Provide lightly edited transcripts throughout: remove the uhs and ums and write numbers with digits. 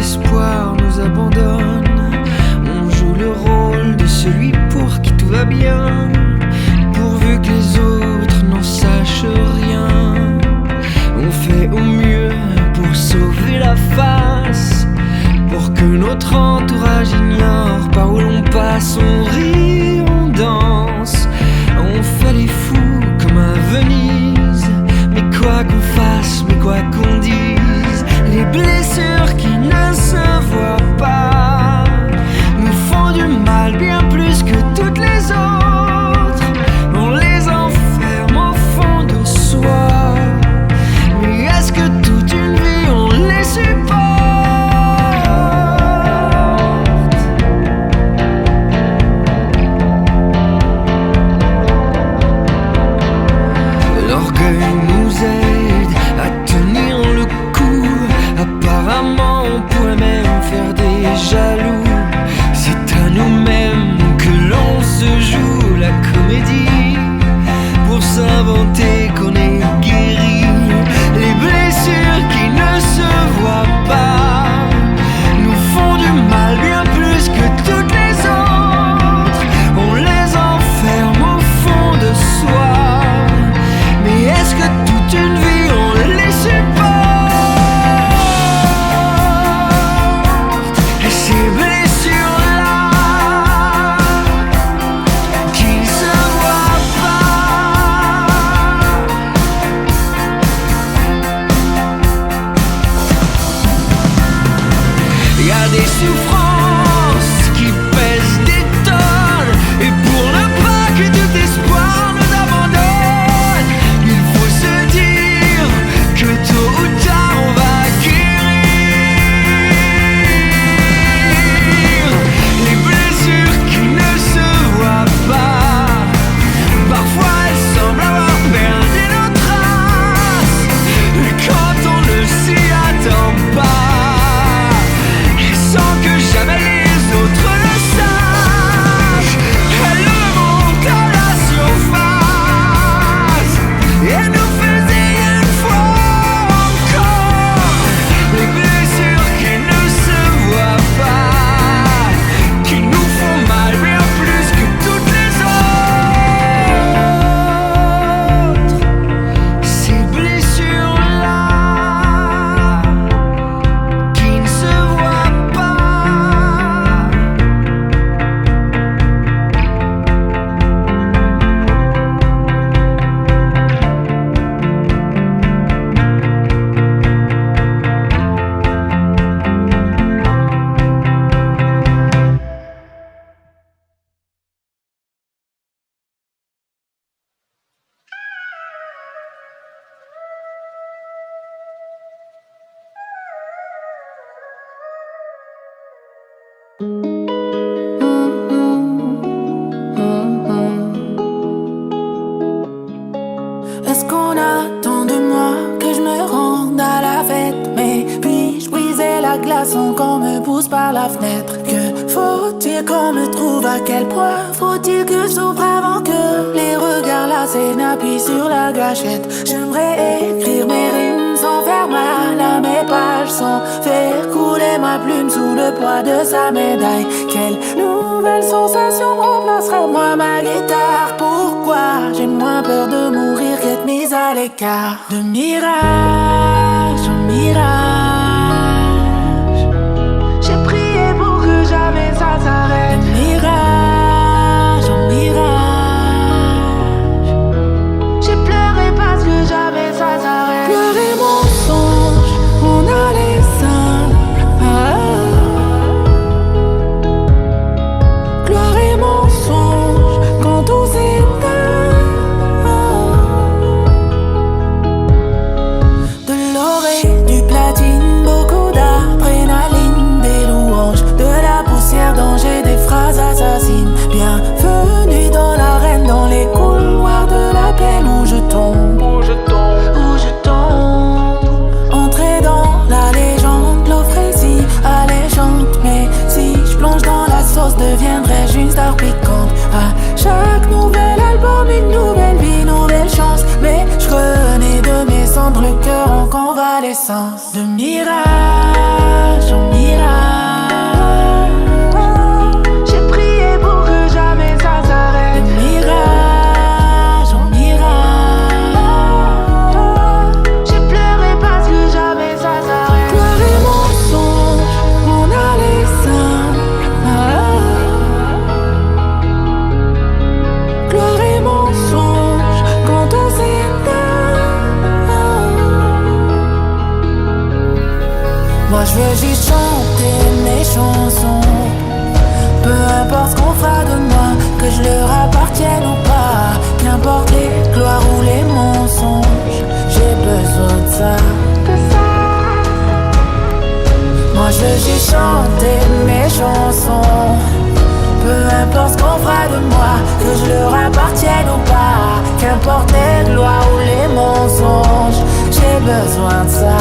l'espoir nous abandonne. On joue le rôle de celui pour qui tout va bien, pourvu que les autres n'en sachent rien. On fait au mieux pour sauver la face, pour que notre entourage ignore par où l'on passe. On rit, on danse, on fait les fous comme à Venise. Mais quoi qu'on fasse, mais quoi qu'on dise, les blessures qui ne se voient pas nous font du mal bien plus que toutes les autres. On les enferme au fond de soi. Mais est-ce que toute une vie on les supporte? L'orgueil nous aide à tenir le coup. Apparemment on pourrait même faire des jaloux. C'est à nous-mêmes que l'on se joue la comédie, pour s'inventer qu'on est guéri. Les blessures qui ne se voient pas nous font du mal bien plus que toutes les autres. On les enferme au fond de soi. Mais est-ce que toute une vie on les supporte? Et ces blessures-là qui ne se voient pas. Il y a des souffrances qui pèsent des tonnes, et pour ne pas que tout espoir nous abandonne, il faut se dire que tôt ou tard on va guérir. Les blessures qui ne se voient pas, parfois elles semblent avoir perdu nos traces, et quand on ne s'y attend pas, et sans que jamais les autres le sachent, elles remontent à la surface et nous faisaient une fois encore. Les blessures qui ne se voient pas, qui nous font mal bien plus que toutes les autres. Ces blessures-là qui ne se voient pas. Est-ce qu'on attend de moi que je me rende à la fête? Mais puis-je briser la glace sans qu'on me pousse par la fenêtre? Que faut-il qu'on me trouve? À quel point faut-il que je souffre avant que les regards lassés n'appuient sur la gâchette? J'aimerais écrire mes rimes sans faire mal à mes pages, sans faire couler ma plume sous le poids de sa médaille. Quelle nouvelle sensation remplacerait moi ma guitare? Pourquoi j'ai moins peur de mourir qu'être mise à l'écart? De mirage en mirage, j'ai prié pour que jamais ça s'arrête. De mirage en mirage, j'ai pleuré parce que jamais ça s'arrête. Pleurer mensonge, on a les seins. Gloire et mensonge quand tout s'éteint. De l'or et du platine, beaucoup d'adrénaline, des louanges, de la poussière, danger, des phrases assassines. Bienvenue dans l'arène, dans les couloirs de la peine où je tombe, où je tombe. Entrer dans la légende, l'offre est si alléchante. Mais si je plonge dans la sauce, deviendrai-je une star piquante? À chaque nouvel album, une nouvelle vie, nouvelle chance. Mais je renais de mes cendres, le cœur en convalescence. De mirage en mirage, chanter mes chansons. Peu importe ce qu'on fera de moi, que je leur appartienne ou pas, qu'importe les gloires ou les mensonges, j'ai besoin de ça.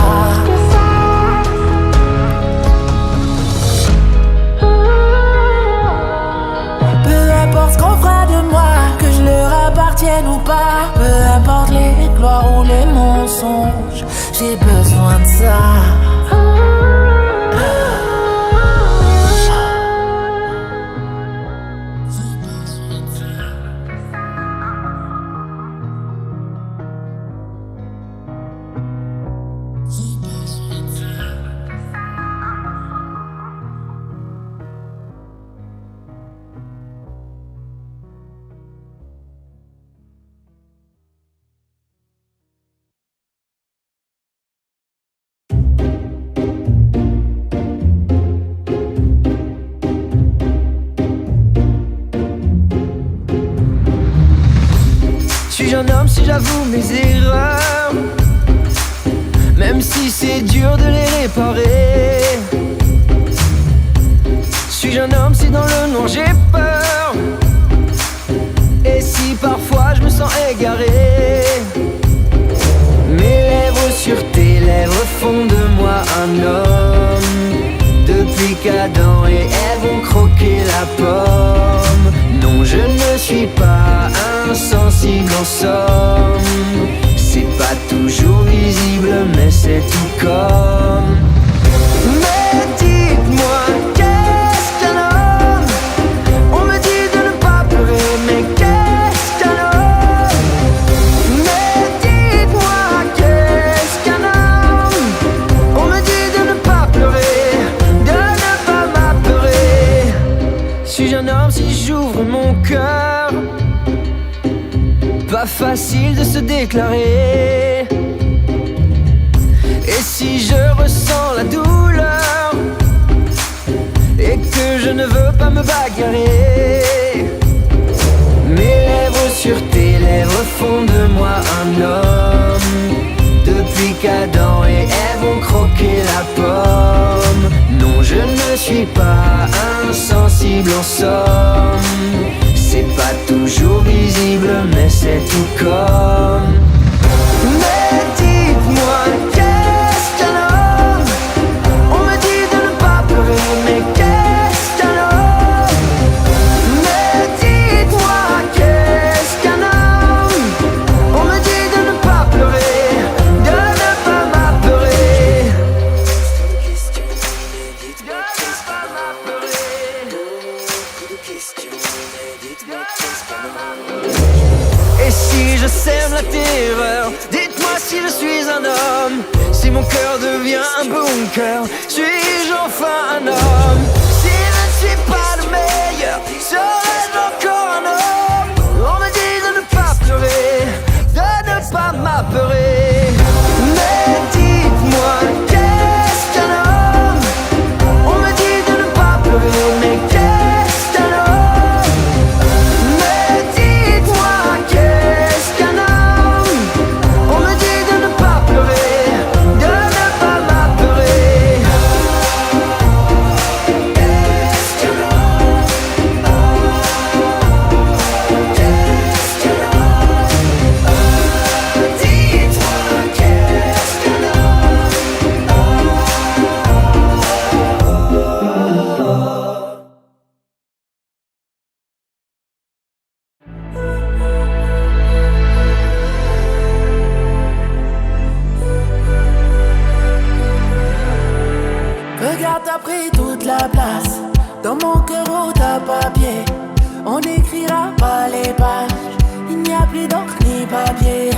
Peu importe ce qu'on fera de moi, que je leur appartienne ou pas, peu importe les gloires ou les mensonges, j'ai besoin de ça. Suis-je un homme si j'avoue mes erreurs, même si c'est dur de les réparer? Suis-je un homme si dans le noir j'ai peur, et si parfois je me sens égaré? Mes lèvres sur tes lèvres font de moi un homme. Depuis qu'Adam et Ève ont croqué la pomme. Non, je ne suis pas insensible en somme. C'est pas toujours visible, mais c'est tout comme. Mais dites-moi, qu'est-ce qu'un homme? On me dit de ne pas pleurer, mais qu'est-ce qu'un homme? Mais dites-moi, qu'est-ce qu'un homme? On me dit de ne pas pleurer, de ne pas m'apeurer. Suis-je un homme si j'ouvre mon cœur? Pas facile de se déclarer. Et si je ressens la douleur et que je ne veux pas me bagarrer, mes lèvres sur tes lèvres font de moi un homme. Depuis qu'Adam et Ève ont croqué la pomme. Non, je ne suis pas insensible en somme. C'est pas toujours visible, mais c'est tout comme. Mais dites-moi, qu'est-ce qu'un homme? On me dit de ne pas pleurer, mais qu'est-ce qu'un homme? Mais dites-moi, qu'est-ce qu'un homme? On me dit de ne pas pleurer, de ne pas m'apeurer, de ne pas m'apeurer. Et si je sème la terreur, dites-moi si je suis un homme. Si mon cœur devient un bunker, suis-je enfin un homme? Si je ne suis pas le meilleur, serais-je encore un homme? On me dit de ne pas pleurer, de ne pas m'apeurer. Mais dites-moi, qu'est-ce qu'un homme? On me dit de ne pas pleurer, mais qu'est-ce qu'un homme? Mais dites-moi, qu'est-ce qu'un homme? On me dit de ne pas pleurer, de ne pas m'apeurer. Qu'est-ce qu'un homme? Qu'est-ce qu'un homme? Dites-moi, qu'est-ce qu'un homme? Regarde, t'as pris toute la place dans mon cœur où t'as papier. On n'écrira pas les pages. Il n'y a plus d'encre ni papier.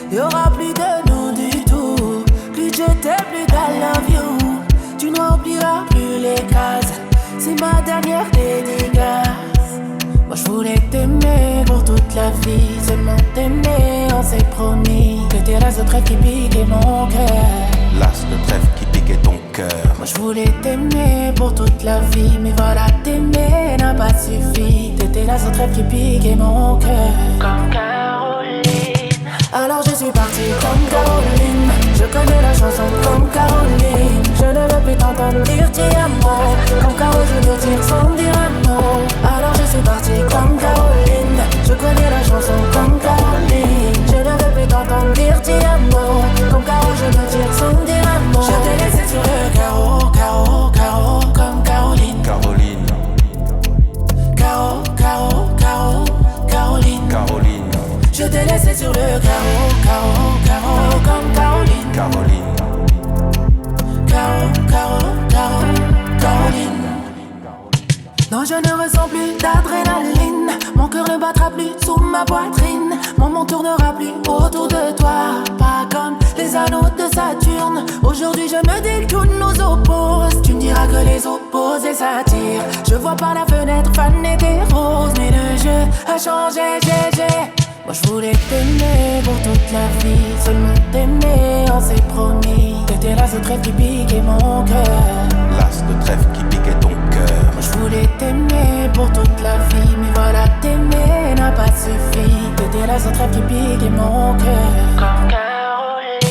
Il y aura plus de nous du tout. Plus je t'aime, plus I love you. Tu ne rempliras plus les cases. C'est ma dernière dédicace. Moi je voulais t'aimer pour toute la vie. Seulement t'aimer, on s'est promis. Que t'es l'as de trêve qui piquait mon cœur. L'as de trèfle qui piquait ton cœur. Moi je voulais t'aimer pour toute la vie. Mais voilà, t'aimer n'a pas suffi. T'étais la seule trêve qui piquait mon cœur. Comme Caroline. Alors je suis partie comme Caroline. Je connais la chanson comme Caroline. Je ne veux plus t'entendre dire ti amo. Comme Caro, je me tire sans dire un mot. Alors je suis partie comme Caroline. Je connais la chanson comme Caroline. Je ne veux plus t'entendre dire ti amo. Comme Caro, je me tire sans dire un mot. Je t'ai laissé sur le carreau, carreau, carreau, comme Caroline. Caroline, Caro, Caro, Caro, Caroline. Caroline, Je t'ai laissé sur le carreau, carreau, carreau, comme Caroline. Caroline, Caro, Caro, Caro, Caroline. Non, je ne ressens plus d'adrénaline. Mon cœur ne battra plus sous ma poitrine. Mon monde tournera plus autour de toi. Pas comme les anneaux de Saturne. Aujourd'hui je me dis que tout nous oppose. Tu me diras que les opposés s'attirent. Je vois par la fenêtre faner des roses. Mais le jeu a changé, Moi je voulais t'aimer pour toute la vie. Seulement t'aimer, on s'est promis. T'étais là ce trêve qui piquait mon cœur. l'as de trèfle qui piquait ton cœur. Moi je voulais t'aimer pour toute la vie. Mais voilà, t'aimer n'a pas suffi. T'étais là ce trêve qui piquait mon cœur. Comme Caroline.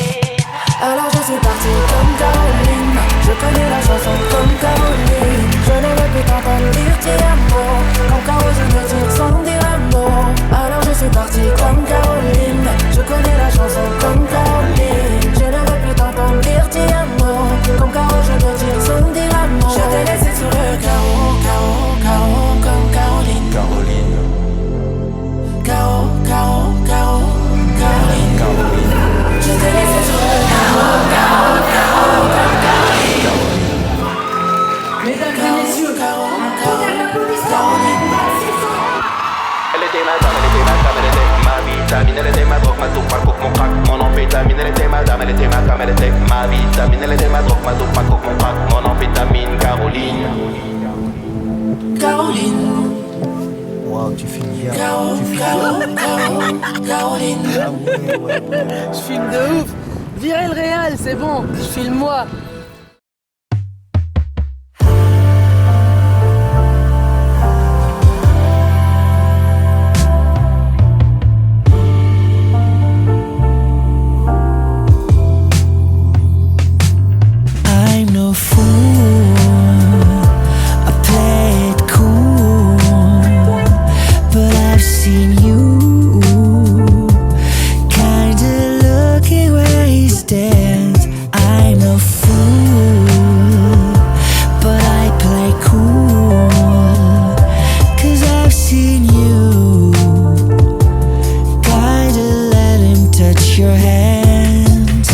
Alors je suis partie comme Caroline. Je connais la chanson comme Caroline. Je ne veux plus t'entendre dire ti amo. Comme Caro, je me tire sans dire un mot. Alors je suis partie comme Caroline. Je connais la chanson comme Caroline. Je ne veux plus t'entendre dire ti amo. Comme Caro, je me tire sans dire un mot. Je t'ai laissé sur le carreau, carreau, carreau, comme Caroline. Caroline, Caro, Caro, Caro, Caroline. Caroline, Je t'ai laissé sur le carreau, carreau, carreau, comme Caroline. Mesdames et messieurs, Caro, Caro, Caroline. Elle était ma dame, elle était ma femme, elle était ma vitamine, elle était ma drogue, ma dope, ma coke, mon crack, mon amphétamine. Elle était ma dame, elle était ma femme, elle était ma vitamine, elle était ma drogue, ma dope, ma coke, mon crack, mon amphétamine. Caroline, Caroline. Wow, tu filmes bien. Caro, Caro, Caro, Caroline. Je filme de ouf. Virez le réal, c'est bon. Je filme moi. I'm no fool, I play it cool, but I've seen you kinda looking wasted. I'm no fool, but I play cool, 'cause I've seen you kinda let him touch your hands.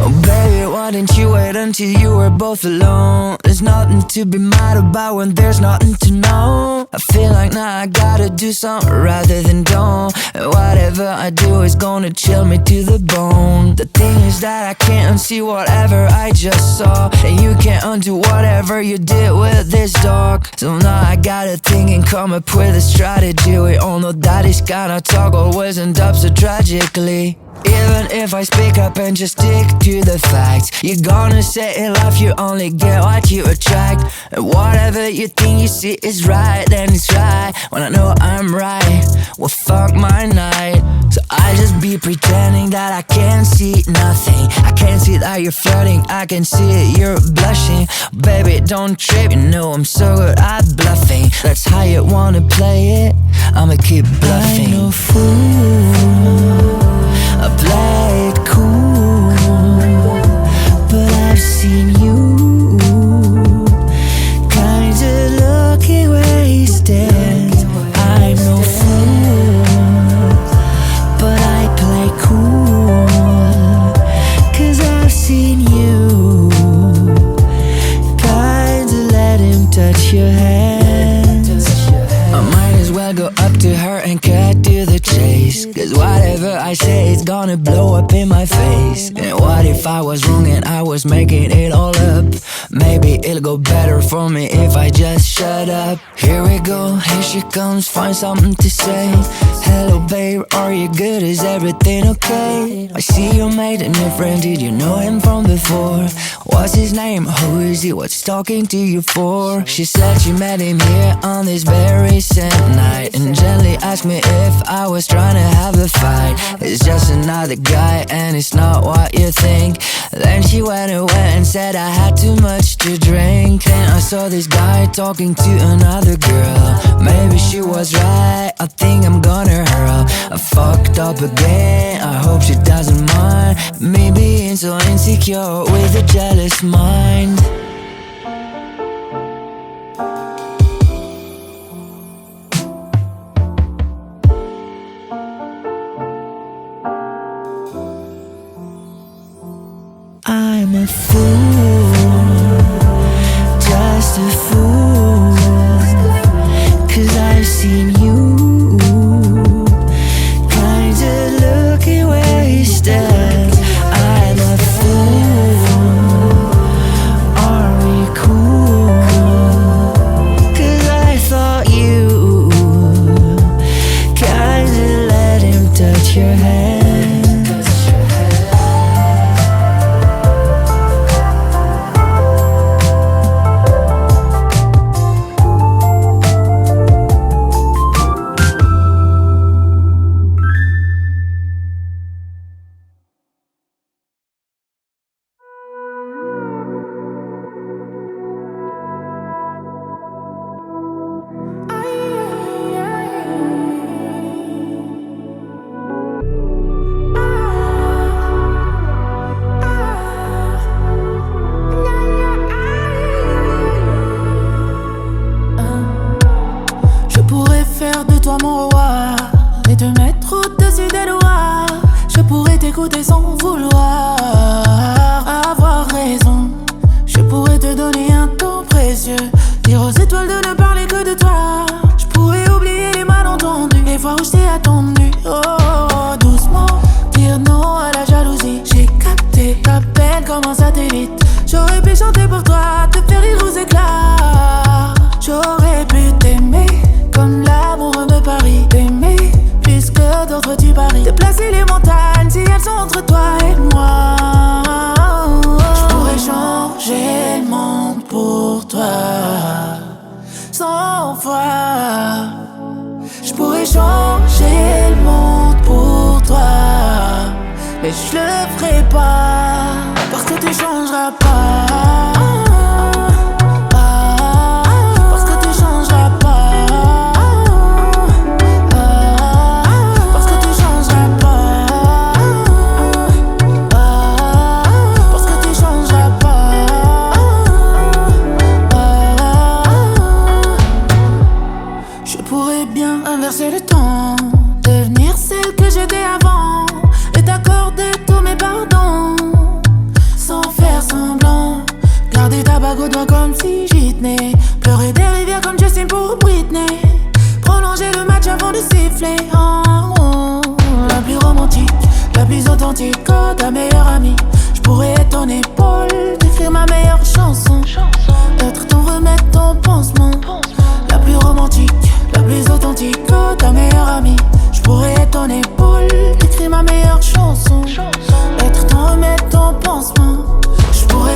Oh baby, why didn't you wait until you were both alone? There's nothing to be mad about when there's nothing to know. I feel like now I gotta do something rather than don't. And whatever I do is gonna chill me to the bone. The thing is that I can't unsee whatever I just saw, and you can't undo whatever you did with this dog. So now I gotta think and come up with a strategy. We all know that this kind of talk always ends up so tragically. Even if I speak up and just stick to the facts, you're gonna say in life you only get what you attract. And whatever you think you see is right, then it's right. When I know I'm right, well fuck my night. So I just be pretending that I can't see nothing. I can't see that you're flirting, I can see it, you're blushing. Baby, don't trip, you know I'm so good at bluffing. That's how you wanna play it, I'ma keep bluffing. I'm no fool, I play it cool, but I've seen you kinda looking wasted. I'm no fool, but I play cool, 'cause I've seen you kinda let him touch your hands. I might as well go up to her and cut to the chase, 'cause whatever I say is gonna blow up in my face. And what if I was wrong and I was making it all up? Maybe it'll go better for me if I just shut up. Here we go, here she comes, find something to say. Hello babe, are you good, is everything okay? I see you made a new friend, did you know him from before? What's his name, who is he, what's talking to you for? She said she met him here on this very same night, and gently asked me if I was trying to have a fight. It's just another guy and it's not what you think. Then she went away and said I had too much to drink. Then I saw this guy talking to another girl. Maybe she was right, I think I'm gonna hurl. I fucked up again, I hope she doesn't mind me being so insecure with a jealous mind. I'm a fool, just a fool, 'cause I've seen you kinda looking wasted. I'm a fool, are we cool? 'Cause I thought you kinda let him touch your hand.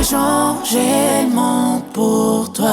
Changer le monde pour toi.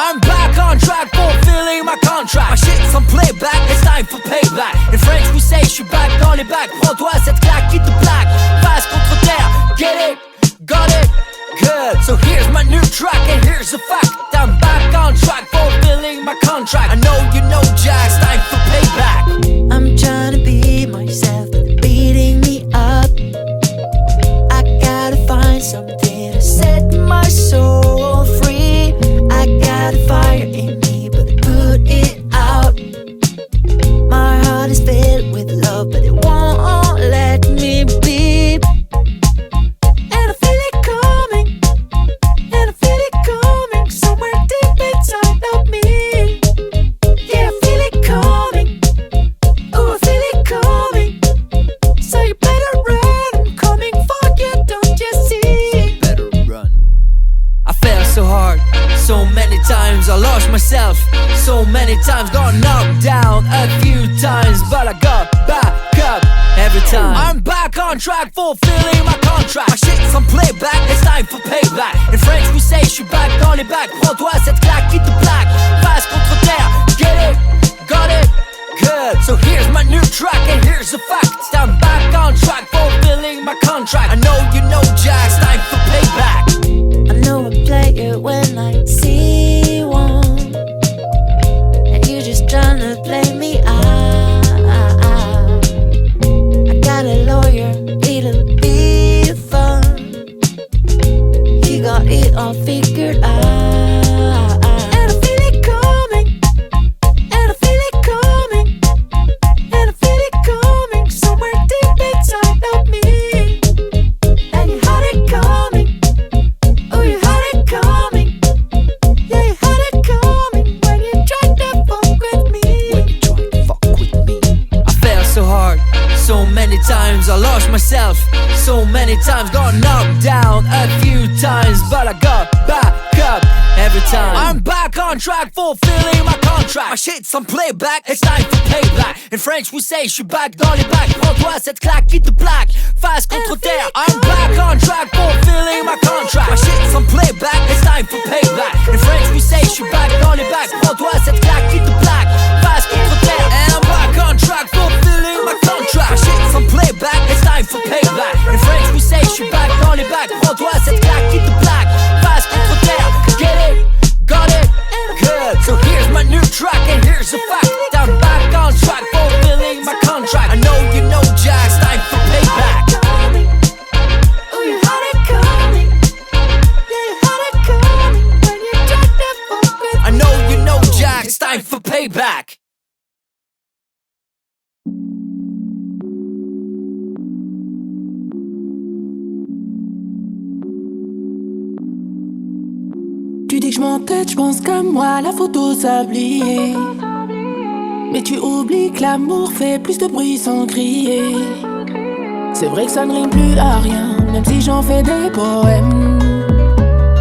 I'm back on track, fulfilling my contract. My shit's on playback, it's time for payback. In French we say, je suis back dans les bacs. Prends-toi cette claque qui te plaque. Face contre terre, get it, got it, good. So here's my new track and here's the fact. I'm back on track, fulfilling my contract. I know you know Jack's time for payback. I'm trying to be myself, beating me up. I gotta find something to set my soul free. I got a fire in me, but I put it out. My heart is filled with love, but it won't let me be. And I feel it coming, and I feel it coming somewhere deep inside of me. Yeah, I feel it coming. Oh, I feel it coming. So you better run, I'm coming for you, don't you see? Better run. I fell so hard, so many times I lost myself. So many times got knocked down a few times, but I got back up every time. I'm back on track, fulfilling my contract. My shit's on playback, it's time for payback. In French we say, je suis back dans les bacs. Prends-toi cette claque qui te plaque. Face contre terre, get it, got it, good. So here's my new track and here's the fact. I'm back on track, fulfilling my contract. I know you know Jack's time for payback. I know a player when I see one, and you just tryna play me out. I got a lawyer, it'll be fun. He got it all figured out. And I feel it coming, and I feel it coming, and I feel it coming somewhere deep inside of me. And you had it coming. Oh, you had it coming. Yeah, you had it coming when you tried to fuck with me. When you try to fuck with me. I fell so hard, so many times I lost myself. So many times got knocked down a few times, but I got back up every time. I'm back on track, fulfilling my contract. My shit's on playback, it's time for payback. In French we say, je suis back dans les bacs. Prends-toi cette claque qui te plaque. Face contre terre, I'm back on track, fulfilling my contract. My shit's on playback, it's time for payback. In French we say, je suis back dans les bacs. Prends-toi cette claque qui te plaque. Face contre terre, and I'm back on track, fulfilling my contract. My shit's on playback, it's time for payback. In French we say, je suis back dans les bacs. Prends-toi cette claque qui te plaque. Face contre terre, get it, got it, good. So here's my new track and here's the fact. I'm back on track, fulfilling my contract. I know you know Jack's time for payback. Oh, you had it coming. Yeah, you had it coming when you tried to fuck with me. I know you know Jack's time for payback. Tu dis que je m'entête, je pense comme moi, la photo sablier. Mais tu oublies que l'amour fait plus de bruit sans crier. C'est vrai que ça ne rime plus à rien, même si j'en fais des poèmes.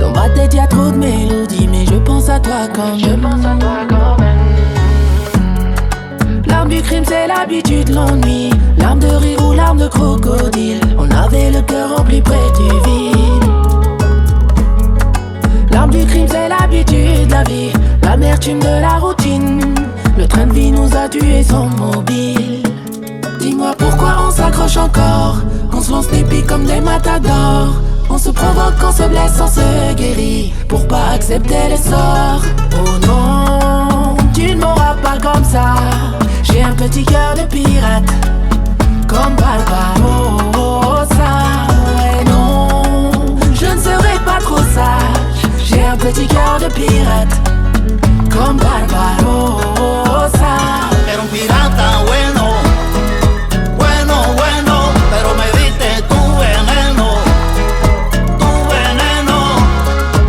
Dans ma tête y'a trop de mélodies, mais je pense à toi quand même. L'arme du crime c'est l'habitude, l'ennui. L'arme de rire ou l'arme de crocodile. On avait le cœur rempli près du vide. L'arme du crime c'est l'habitude, la vie. L'amertume de la routine. Le train de vie nous a tués sans mobile. Dis-moi pourquoi on s'accroche encore. On se lance des pics comme des matadors. On se provoque, on se blesse, on se guérit. Pour pas accepter les sorts. Oh non, tu ne m'auras pas comme ça. J'ai un petit cœur de pirate, comme Barbarossa. Ouais non, je ne serai pas trop sage. J'ai un petit cœur de pirate, comme Barbarossa. Era un pirata bueno, bueno, bueno, pero me diste tu veneno, tu veneno.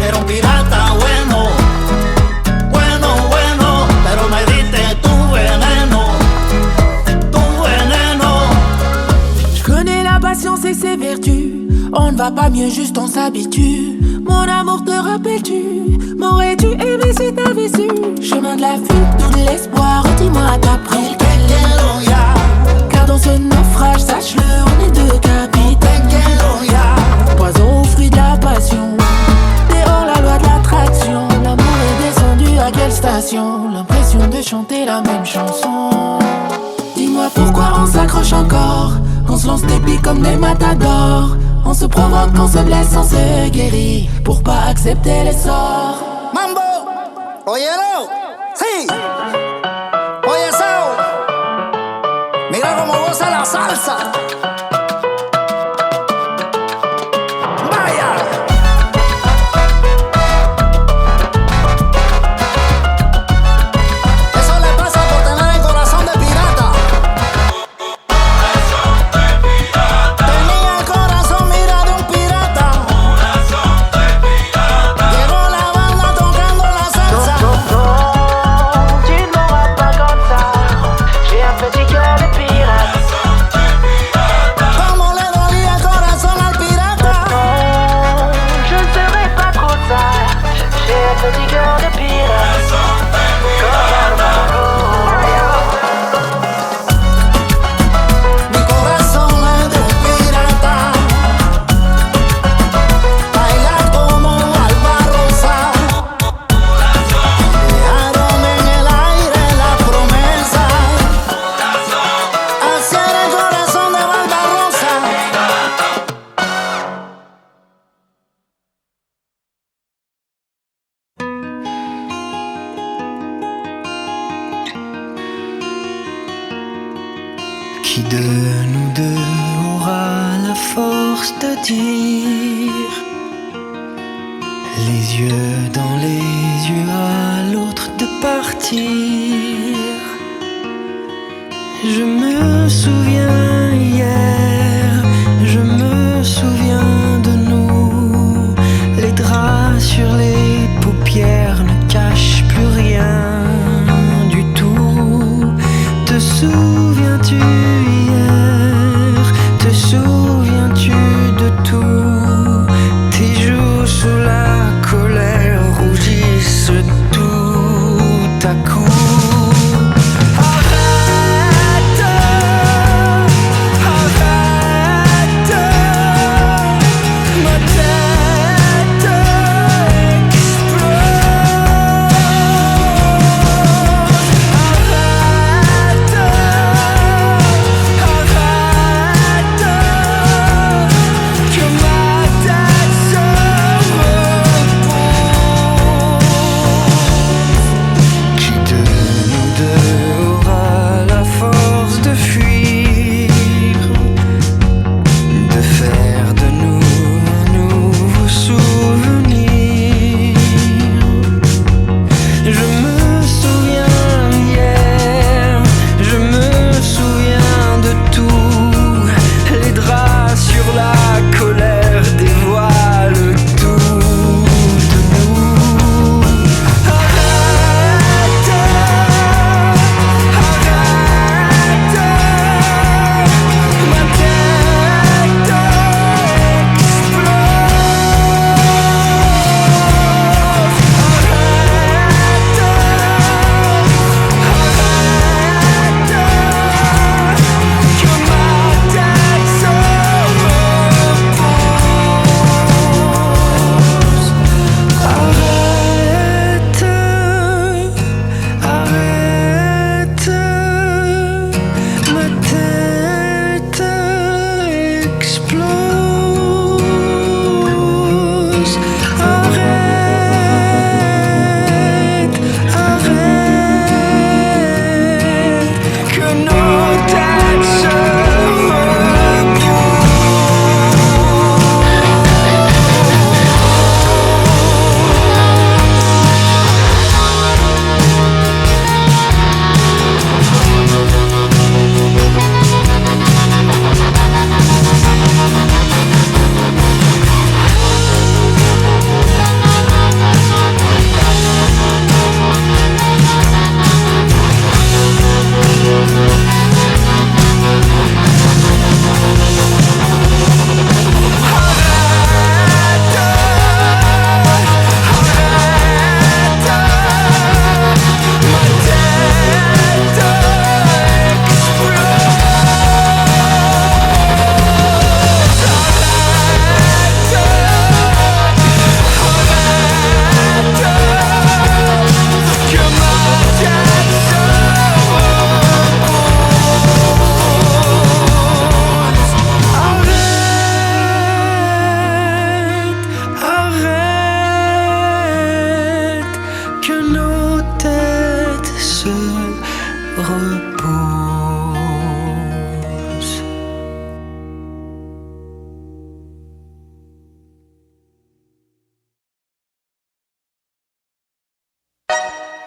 Era un pirata bueno, bueno, bueno, pero me diste tu veneno, tu veneno. Je connais la patience et ses vertus. On ne va pas mieux, juste on s'habitue. Mon amour, te rappelles-tu? M'aurais-tu aimé si t'avais su? Chemin de la fuite, tout de l'espoir. Dis-moi, t'as pris car dans ce naufrage, sache-le, on est deux capitaines. Poison au fruit de la passion. Dehors la loi de l'attraction. L'amour est descendu à quelle station, l'impression de chanter la même chanson. Dis-moi pourquoi on s'accroche encore, qu'on se lance des pics comme des matadors. On se provoque, on se blesse, on se guérit pour pas accepter les sorts. Mambo, óyelo, sí. Oye, Sao, mira cómo goza la salsa. Vaya. Eso le pasa por tener el corazón de pirata. Tenía el corazón, mira, de un pirata. Llegó la banda tocando la salsa. Tu ne m'auras pas comme ça. J'ai un petit cœur de pirate. Como le dolía el corazón al pirata. Je ne serai pas trop sage. J'ai un petit cœur de pirate. Mi corazón es de un pirata. Baila como Alba Rosa. Dejaron en el aire la promesa. Así era el corazón de Barbarossa. Qui de nous deux aura la force de dire, les yeux dans les yeux à l'autre de partir? Je me souviens hier, je me souviens de nous. Les draps sur les paupières ne cachent plus rien du tout. Te souviens-tu hier? Te souviens-tu de tout? Tes joues sous la colère rougissent tout à coup. Arrête, arrête.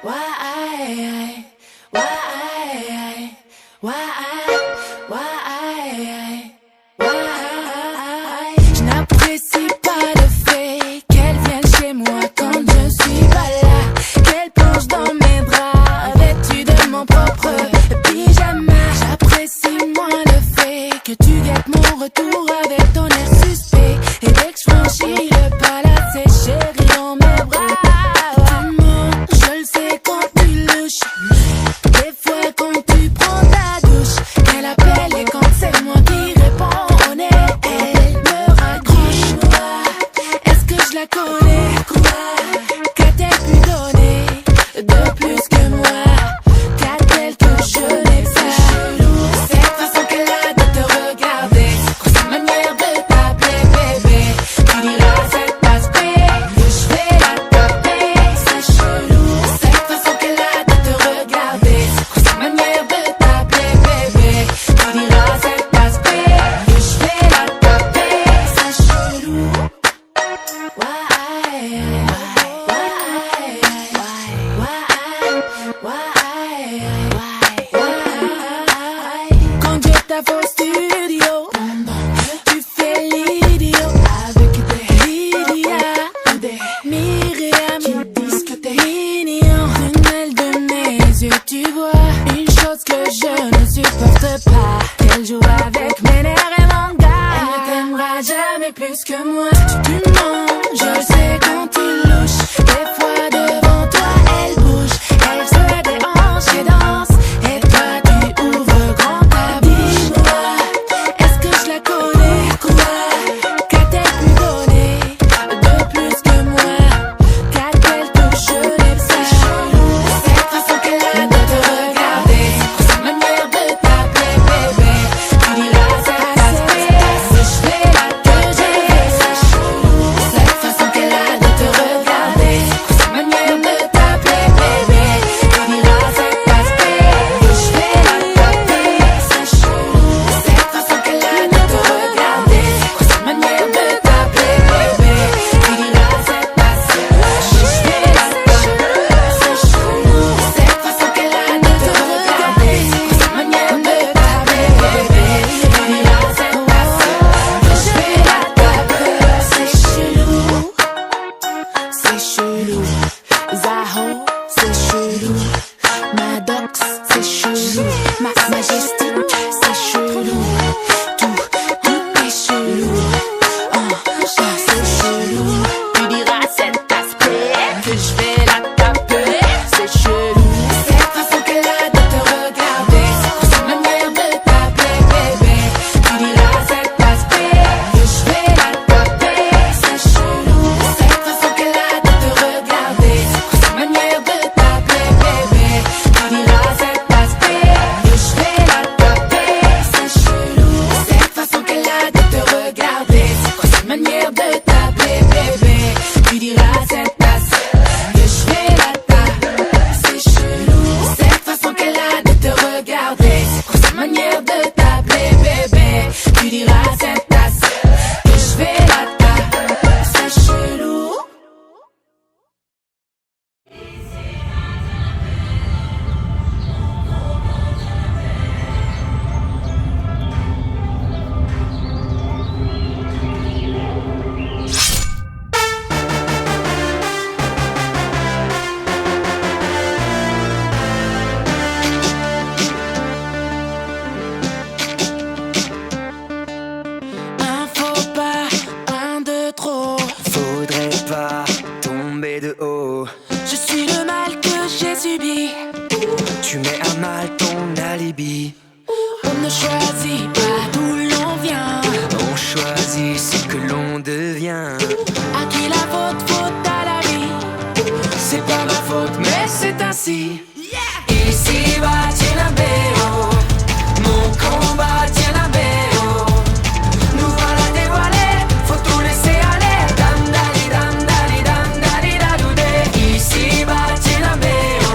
Je n'apprécie pas le fait qu'elle vienne chez moi quand je suis pas là, qu'elle plonge dans mes draps vêtue de mon propre pyjama. J'apprécie moins le fait que tu guettes mon retour avec ton air suspect. Et dès que je franchis le pas là, c'est chérie dans mes bras. Je le sais quand tu louches, des fois quand tu prends ta douche, qu'elle appelle et quand c'est moi qui réponds au nez, elle me raccroche. Est-ce que je la connais? Quoi? Qu'a-t-elle pu donner de plus que moi? Qu'a-t-elle que je n'ai pas? Cette façon qu'elle a de te regarder, sa manière de t'appeler bébé, tu diras cette passe B, que je vais la taper, c'est chelou. Cette façon qu'elle a de te regarder, sa manière de t'appeler bébé, tu diras cette passe B, que je vais la taper, c'est chelou. Quand je t'avoue au studio, tu fais l'idiot avec des Lydia ou des Myriam qui disent que t'es mignon. Tunnel de mes yeux, tu vois une chose que je ne supporte pas, qu'elle joue avec mes nerfs et mon gars. Elle ne t'aimera jamais plus que moi. Tu mens, je le sais quand tu louches. Des fois devant toi elle bouge, elle se déhanche et danse, et toi tu ouvres grand ta bouche. Dis-moi, est-ce que je la connais? Quoi? Qu'a-t-elle pu donner de plus que moi? Qu'a-t-elle que je n'ai pas? Cette façon qu'elle a de te regarder, sa manière de t'appeler bébé, tu diras cette passe B, que je fais là que j'ai fait ça chelou. Cette façon qu'elle a de te regarder, sa manière de t'appeler bébé, tu diras cette passe B, que je fais là taper, c'est chelou. Cette façon qu'elle a de te regarder, sa manière de t'appeler bébé, tu diras cette passe B, que je fais là taper, c'est chelou. Cette façon qu'elle a de te regarder, sa manière de t'appeler bébé, tu diras cette passe B, que je fais là taper, c'est chelou. C'est chelou, Zaho, c'est chelou, Maddox, c'est chelou, Majestic, c'est chelou, tout est chelou, c'est chelou. Tu diras cette aspect que je vais la taper, c'est chelou. Cette façon qu'elle a de te regarder, sa manière de t'appeler bébé, tu diras cette aspect que je vais la taper, c'est chelou. Cette façon qu'elle a de te regarder, sa manière de t'appeler bébé, tu diras cette aspect que je vais la taper, c'est chelou. Cette façon qu'elle a de te regarder, sa manière de t'appeler bébé, tu diras cette tasse que je vais la taper, c'est chelou. Cette façon qu'elle a de te regarder, sa manière de t'appeler bébé, tu diras cette tasse que je vais la taper, c'est chelou. Un faux pas, un de trop. Faudrait pas tomber de haut. Je suis le mal que j'ai subi. Tu mets à mal ton alibi. On ne choisit pas d'où l'on vient. On choisit ce que l'on devient. À qui la faute, faute à la vie. C'est pas ma faute, mais c'est ainsi. Ici va Tienabéo. Mon combat Tienabéo. Nous voilà dévoilés, faut tout laisser aller. Dam dali dam dali dam dali dadoudé. Ici va Tienabéo.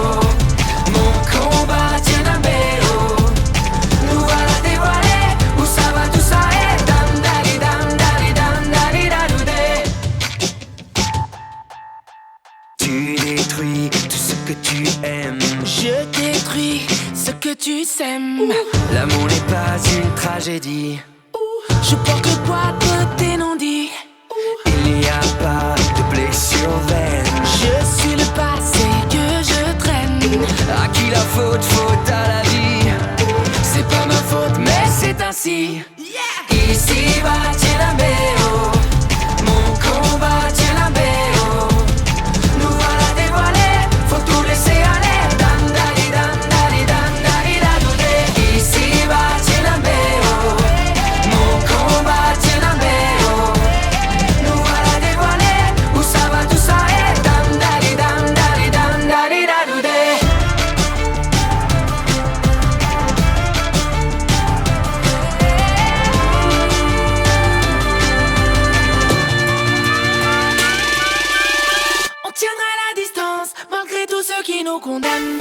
Mon combat Tienabéo. Nous voilà dévoilés, où ça va tout ça est. Dam dali dam dali dam dali dadoudé. Tu détruis tout ce que tu tu aimes. Je détruis ce que tu sèmes. L'amour n'est pas une tragédie. Je porte le poids de tes non-dits. Il n'y a pas de blessure vaine. Je suis le passé que je traîne. À qui la faute, faute à la vie. C'est pas ma faute, Mais c'est ainsi. Ici va Tienambeo, mon combat Tienambeo. Nous voilà dévoilés, faut tout laisser aller. Dandali, dandali, dandali, dadoudé. Ici va Tienambeo, mon combat Tienambeo. Nous voilà dévoilés, où ça va tout ça est. Dandali, dandali, dandali, dadoudé. on tiendra la distance malgré tous ceux qui nous condamnent.